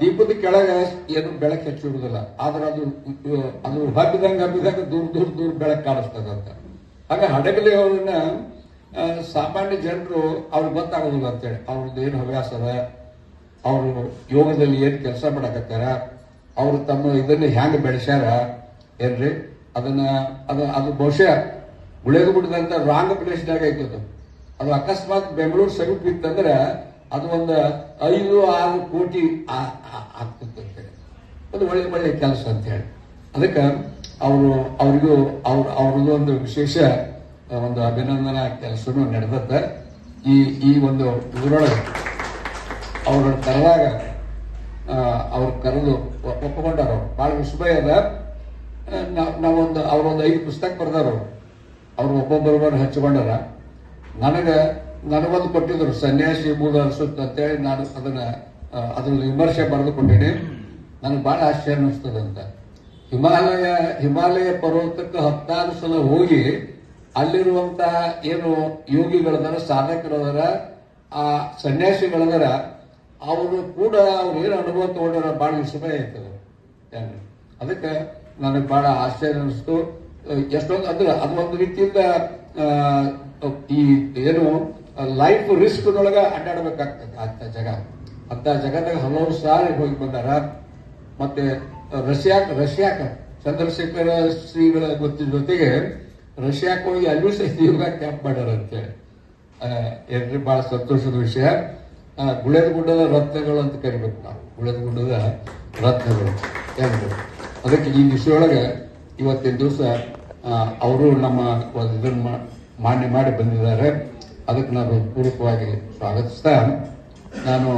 ದೀಪದ ಕೆಳಗೆ ಏನು ಬೆಳಕು ಹೆಚ್ಚಿರುವುದಿಲ್ಲ, ಆದ್ರೆ ಅದು ಹಬ್ಬಿದಂಗ ದೂರ ಬೆಳಕು ಕಾಣಿಸ್ತದಂತ. ಹಾಗೆ ಹಡಗಲಿ ಅವ್ರನ್ನ ಸಾಮಾನ್ಯ ಜನರು ಅವ್ರಿಗೆ ಗೊತ್ತಾಗೋದಿಲ್ಲ ಅಂತೇಳಿ, ಅವ್ರದ್ದು ಏನು ಹವ್ಯಾಸ ಅದ, ಅವರು ಯೋಗದಲ್ಲಿ ಏನು ಕೆಲಸ ಮಾಡಕತ್ತಾರ, ಅವರು ತಮ್ಮ ಇದನ್ನ ಹ್ಯಾಂಗ ಬೆಳೆಸ್ಯಾರ ಏನ್ರಿ, ಅದು ಬಹುಶಃ ಗುಳೇದು ಬಿಡದಂತ ರಾಂಗ್ ಪ್ಲೇಸ್ನಾಗ ಐತದು. ಅದು ಅಕಸ್ಮಾತ್ ಬೆಂಗಳೂರು ಸಮೀಪ ಇತ್ತಂದ್ರೆ ಅದು ಒಂದು 5-6 ಕೋಟಿ ಆಗ್ತಿತ್ತು ಅಂತೇಳಿ. ಅದು ಒಳ್ಳೆ ಕೆಲಸ ಅಂತ ಹೇಳಿ ಅದಕ್ಕೆ ಅವ್ರದ್ದು ಒಂದು ವಿಶೇಷ ಒಂದು ಅಭಿನಂದನಾ ಕೆಲಸನೂ ನಡೆದತ್ತ. ಈ ಒಂದು ಇದರೊಳಗೆ ಅವ್ರ ಕರೆದಾಗ ಅವ್ರು ಕರೆದು ಒಪ್ಪಿಕೊಂಡಾರ. ಅವ್ರು ಭಾಳ ವಿಸ್ಮಯ ಅದ. ಅವ್ರೊಂದು 5 ಪುಸ್ತಕ ಬರ್ದಾರ. ಅವ್ರು ಒಬ್ಬೊಬ್ಬರು ಹಚ್ಕೊಂಡಾರ. ನನಗೊಂದು ಕೊಟ್ಟಿದ್ರು, ಸನ್ಯಾಸಿ ಮೂಲ ಅನಿಸುತ್ತೆ ಅಂತೇಳಿ. ನಾನು ಅದ್ರಲ್ಲಿ ವಿಮರ್ಶೆ ಬರೆದು ಕೊಟ್ಟೀನಿ. ನನಗೆ ಬಹಳ ಆಶ್ಚರ್ಯ ಅನಿಸ್ತದಂತ. ಹಿಮಾಲಯ ಪರ್ವತಕ್ಕೆ 16 ಸಲ ಹೋಗಿ ಅಲ್ಲಿರುವಂತ ಏನು ಯೋಗಿಗಳದಾರ, ಸಾಧಕರದಾರ, ಆ ಸನ್ಯಾಸಿಗಳದಾರ, ಅವರು ಕೂಡ ಅವ್ರು ಏನು ಅನುಭವ ತಗೊಂಡಾರ, ಬಹಳ ವಿಸ್ಮಯ ಆಯ್ತದ. ಅದಕ್ಕೆ ನನಗೆ ಬಹಳ ಆಶ್ಚರ್ಯ ಅನಿಸ್ತು. ಎಷ್ಟೊಂದು ಅಂದ್ರೆ ಅದು ಒಂದು ರೀತಿಯಿಂದ ಈ ಏನು ಲೈಫ್ ರಿಸ್ಕ್ನೊಳಗೆ ಅಡ್ಡಾಡಬೇಕಾಗ್ತದೆ ಅಂತ ಜಗದಾಗ ಹಲವು ಸಾರಿ ಹೋಗಿ ಬಂದಾರ. ಮತ್ತೆ ರಷ್ಯಾಕ ಚಂದ್ರಶೇಖರ ಶ್ರೀಗಳ ಜೊತೆಗೆ ರಷ್ಯಾಕ್ಕೆ ಹೋಗಿ ಅಲ್ಲೂ ಸಹಿತ ಯೋಗ ಕ್ಯಾಂಪ್ ಮಾಡ್ಯಾರ ಅಂತೇಳಿ. ಏನ್ರಿ ಬಹಳ ಸಂತೋಷದ ವಿಷಯ. ಗುಳೇದ ಗುಡ್ಡದ ರತ್ನಗಳು ಅಂತ ಕರಿಬೇಕು ನಾವು, ಗುಳೇದ ಗುಡ್ಡದ ರತ್ನಗಳು ಏನ್ರಿ. ಅದಕ್ಕೆ ಈ ವಿಷಯೊಳಗೆ ಇವತ್ತಿನ ದಿವಸ ಅವರು ನಮ್ಮ ಇದನ್ನ ಮಾನ್ಯ ಮಾಡಿ ಬಂದಿದ್ದಾರೆ. ಅದಕ್ಕೆ ನಾನು ಪೂರ್ವಕವಾಗಿ ಸ್ವಾಗತಿಸ್ತಾ, ನಾನು